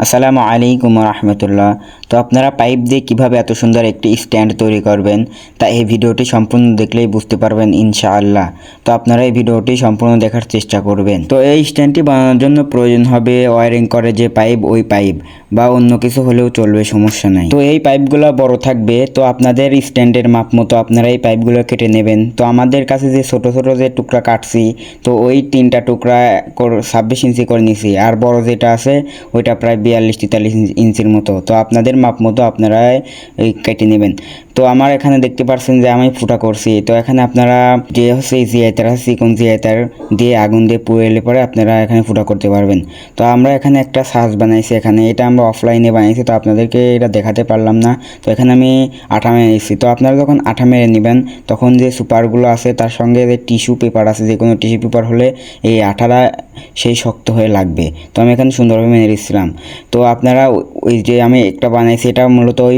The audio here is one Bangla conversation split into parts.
আসসালামু আলাইকুম রহমতুল্লাহ। তো আপনারা পাইপ দিয়ে কিভাবে এত সুন্দর একটি স্ট্যান্ড তৈরি করবেন তা এই ভিডিওটি সম্পূর্ণ দেখলেই বুঝতে পারবেন ইনশাআল্লাহ। তো আপনারা এই ভিডিওটি সম্পূর্ণ দেখার চেষ্টা করবেন। তো এই স্ট্যান্ডটি বানানোর জন্য প্রয়োজন হবে ওয়ারিং করে যে পাইপ, ওই পাইপ বা অন্য কিছু হলেও চলবে, সমস্যা নাই। তো এই পাইপগুলো বড় থাকবে, তো আপনাদের স্ট্যান্ডের মাপ মতো আপনারা এই পাইপগুলো কেটে নেবেন। তো আমাদের কাছে যে ছোট ছোট যে টুকরা কাটছি, তো ওই 3টা টুকরা 26 ইঞ্চি করে নিছি, আর বড় যেটা আছে ওইটা প্রায় 42-43 ইঞ্চির মতো। তো আপনাদের মাপ মতো আপনারা এই কেটে নেবেন। তো আমার এখানে দেখতে পাচ্ছেন যে আমি ফুটা করছি। তো এখানে আপনারা যে হচ্ছে জিআইতার আছে, চিকন জিআইতার দিয়ে আগুন দিয়ে পুড়ে পরে আপনারা এখানে ফুটা করতে পারবেন। তো আমরা এখানে একটা সাজ বানাইছি, এখানে এটা আমরা অফলাইনে বানাইছি, তো আপনাদেরকে এটা দেখাতে পারলাম না। তো এখানে আমি আঠা মেরে নিচ্ছি। তো আপনারা যখন আঠা মেরে নেবেন তখন যে সুপারগুলো আছে তার সঙ্গে যে টিস্যু পেপার আছে, যে কোনো টিস্যু পেপার হলে এই আঠাটা সেই শক্ত হয়ে লাগবে। তো আমি এখানে সুন্দরভাবে মেরে দিচ্ছিলাম। তো আপনারা ওই যে আমি একটা বানাইছি, এটা মূলত ওই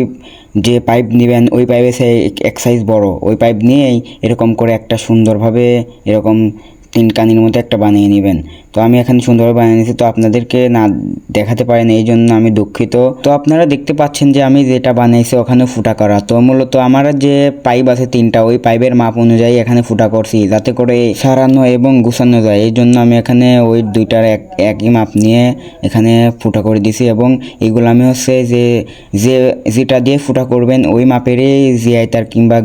যে পাইপ নেবেন ওই পাইপে সে এক সাইজ বড়, ওই পাইপ নিয়েই এরকম করে একটা সুন্দরভাবে এরকম 3 কানির মতো একটা বানিয়ে নেবেন। তো আমি এখানে সুন্দরভাবে বানিয়ে নিয়েছি, তো আপনাদেরকে না দেখাতে পারিনি, এই জন্য আমি দুঃখিত। তো আপনারা দেখতে পাচ্ছেন যে আমি যেটা বানাইছি ওখানে ফুটা করা। তো মূলত আমার যে পাইপ আছে 3টা, ওই পাইপের মাপ অনুযায়ী এখানে ফুটা করছি যাতে করে সারানো এবং গুছানো যায়। এই জন্য আমি এখানে ওই দুইটার একই মাপ নিয়ে এখানে ফুটা করে দিছি, এবং এগুলো আমি হচ্ছে যেটা দিয়ে ফুটা করবেন ওই মাপেরই জিআইতার কিংবা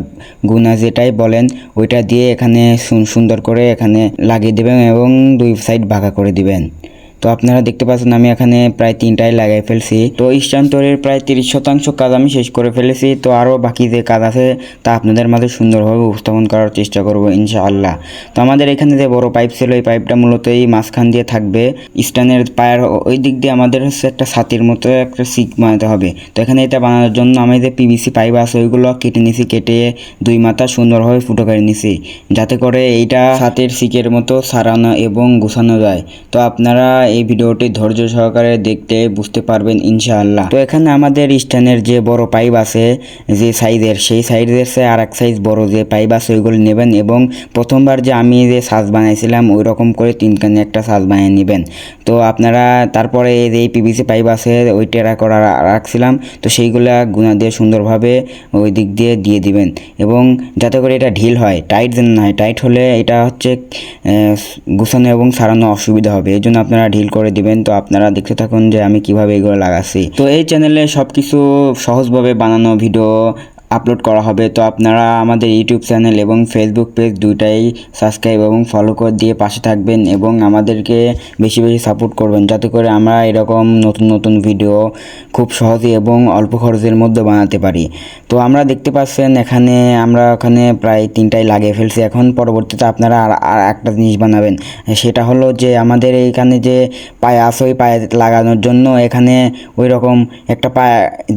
গুনা যেটাই বলেন ওইটা দিয়ে এখানে সুন্দর করে এখানে লাগিয়ে দেবেন এবং 2 সাইড ভাগা করে দিবেন। তো আপনারা দেখতে পাচ্ছেন আমি এখানে প্রায় 3টাই লাগাই ফেলছি। তো স্ট্যান্ড তৈরির প্রায় 30% কাজ আমি শেষ করে ফেলেছি। তো আরও বাকি যে কাজ আছে তা আপনাদের মাঝে সুন্দরভাবে উপস্থাপন করার চেষ্টা করব ইনশাআল্লাহ। তো আমাদের এখানে যে বড় পাইপ ছিল, এই পাইপটা মূলত এই মাঝখান দিয়ে থাকবে, স্ট্যান্ডের পায়ের ওই দিক দিয়ে আমাদের হচ্ছে একটা ছাতির মতো একটা সিক বানাতে হবে। তো এখানে এটা বানানোর জন্য আমি যে পিভিসি পাইপ আছে ওইগুলো কেটে নিছি, কেটে 2 মাথা সুন্দরভাবে ফুটো করে নিছি যাতে করে এইটা ছাতির সিকের মতো সারানো এবং গোছানো যায়। তো আপনারা এই ভিডিওটি ধৈর্য সহকারে দেখতে বুঝতে পারবেন ইনশাআল্লাহ। তো এখানে আমাদের স্ট্যান্ডের যে বড় পাইপ আছে যে সাইজের, সেই সাইজের সে আর এক সাইজ বড় যে পাইপ আছে ওইগুলো নেবেন, এবং প্রথমবার যে আমি যে সাজ বানাইছিলাম ওই রকম করে 3 কানি একটা সাজ বানিয়ে নেবেন। তো আপনারা তারপরে এই পিভিসি পাইপ আছে ওই টেরা করা রাখছিলাম, তো সেইগুলা গুনা দিয়ে সুন্দরভাবে ওই দিক দিয়ে দিয়ে দিবেন, এবং যাতে করে এটা ঢিল হয়, টাইট যেন না হয়। টাইট হলে এটা হচ্ছে গুছানো এবং সারানো অসুবিধা হবে, এই জন্য আপনারা ঢিল করে দিবেন। তো আপনারা দেখতে থাকুন যে আমি কিভাবে এগুলো লাগাচ্ছি। তো এই চ্যানেলে সব কিছু সহজভাবে বানানো ভিডিও আপলোড করা হবে। তো আপনারা আমাদের ইউটিউব চ্যানেল এবং ফেসবুক পেজ দুইটাই সাবস্ক্রাইব এবং ফলো করে দিয়ে পাশে থাকবেন, এবং আমাদেরকে বেশি বেশি সাপোর্ট করবেন যাতে করে আমরা এরকম নতুন নতুন ভিডিও খুব সহজে এবং অল্প খরচের মধ্যে বানাতে পারি। তো আমরা দেখতে পাচ্ছেন এখানে আমরা ওখানে প্রায় 3টাই লাগিয়ে ফেলছি। এখন পরবর্তীতে আপনারা আর একটা জিনিস বানাবেন, সেটা হলো যে আমাদের এইখানে যে পায়ে আছে ওই পায়ে লাগানোর জন্য এখানে ওই রকম একটা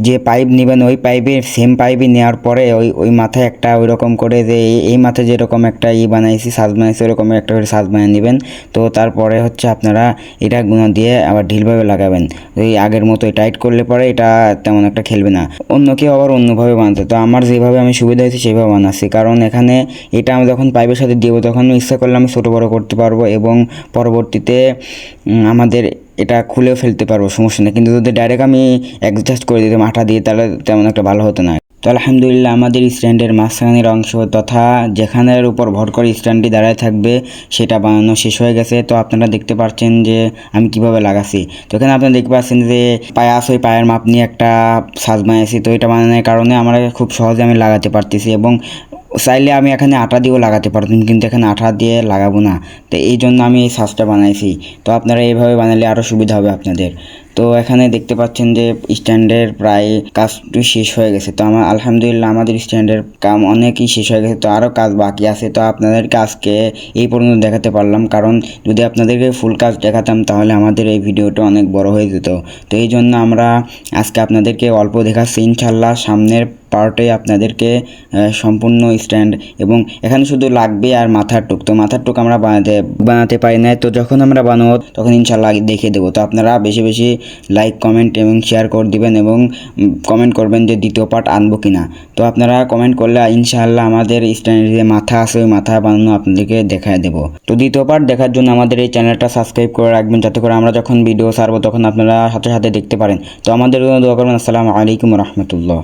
যে পাইপ নেবেন ওই পাইপের সেম পাইপই নেওয়ার পরে ওই মাথায় একটা ওই রকম করে যে এই মাথায় যেরকম একটা বানাইছি সাজ বানাইছি ওরকম একটা করে সাজ বানিয়ে নেবেন। তো তারপরে হচ্ছে আপনারা এটা গুঁড়ো দিয়ে আবার ঢিলভাবে লাগাবেন, ওই আগের মতোই টাইট করলে পরে এটা তেমন একটা খেলবে না। অন্য কেউ আবার অন্যভাবে বানাতে, তো আমার যেভাবে আমি সুবিধা হয়েছে সেইভাবে বানাচ্ছি, কারণ এখানে এটা আমি যখন পাইপের সাথে দেবো তখন ইচ্ছা করলে আমি ছোটো বড়ো করতে পারবো, এবং পরবর্তীতে আমাদের এটা খুলেও ফেলতে পারবো, সমস্যা নেই। কিন্তু যদি ডাইরেক্ট আমি অ্যাডজাস্ট করে দিতাম আঠা দিয়ে তাহলে তেমন একটা ভালো হতো না। তো আলহামদুলিল্লাহ আমাদের স্ট্যান্ডের মাঝখানের অংশ তথা যেখানের উপর ভর করে স্ট্যান্ডটি দাঁড়ায় থাকবে সেটা বানানো শেষ হয়ে গেছে। তো আপনারা দেখতে পাচ্ছেন যে আমি কিভাবে লাগাচ্ছি। তো এখানে আপনারা দেখতে পাচ্ছেন যে পায়ে আছে, ওই পায়ের মাপ নিয়ে একটা সাজ বানিয়েছি। তো এটা বানানোর কারণে আমরা খুব সহজে আমি লাগাতে পারতেছি, এবং চাইলে আমি এখানে আটা দিয়েও লাগাতে পারতাম, কিন্তু এখানে আঠা দিয়ে লাগাবো না। তো এই জন্য আমি এই সাজটা বানাইছি। তো আপনারা এইভাবে বানালে আরও সুবিধা হবে আপনাদের। তো এখানে দেখতে পাচ্ছেন যে স্ট্যান্ডের প্রায় কাজটি শেষ হয়ে গেছে। তো আমার আলহামদুলিল্লাহ আমাদের স্ট্যান্ডের কাম অনেকই শেষ হয়ে গেছে। তো আরও কাজ বাকি আছে। তো আপনাদেরকে আজকে এই পর্যন্ত দেখাতে পারলাম, কারণ যদি আপনাদেরকে ফুল কাজ দেখাতাম তাহলে আমাদের এই ভিডিওটা অনেক বড় হয়ে যেত। তো এই জন্য আমরা আজকে আপনাদেরকে অল্প দেখাচ্ছি। ইনশাল্লাহ সামনের পার্টে আপনাদেরকে সম্পূর্ণ স্ট্যান্ড, এবং এখানে শুধু লাগবে আর মাথার টুক। তো মাথার টুক আমরা বানাতে পারি না, তো যখন আমরা বানাবো তখন ইনশাল্লাহ দেখিয়ে দেবো। তো আপনারা বেশি বেশি লাইক কমেন্ট এবং শেয়ার করে দিবেন এবং কমেন্ট করবেন যে দ্বিতীয় পার্ট আনবো কিনা। তো আপনারা কমেন্ট করলে ইনশাআল্লাহ আমাদের স্ট্যান্ডের যে মাথা আছে ওই মাথা বানানো আপনাদেরকে দেখায় দেবো। তো দ্বিতীয় পার্ট দেখার জন্য আমাদের এই চ্যানেলটা সাবস্ক্রাইব করে রাখবেন, যাতে করে আমরা যখন ভিডিও ছাড়বো তখন আপনারা সাথে সাথে দেখতে পারেন। তো আমাদের জন্য দোয়া করবেন। আসসালামু আলাইকুম রহমতুল্লাহ।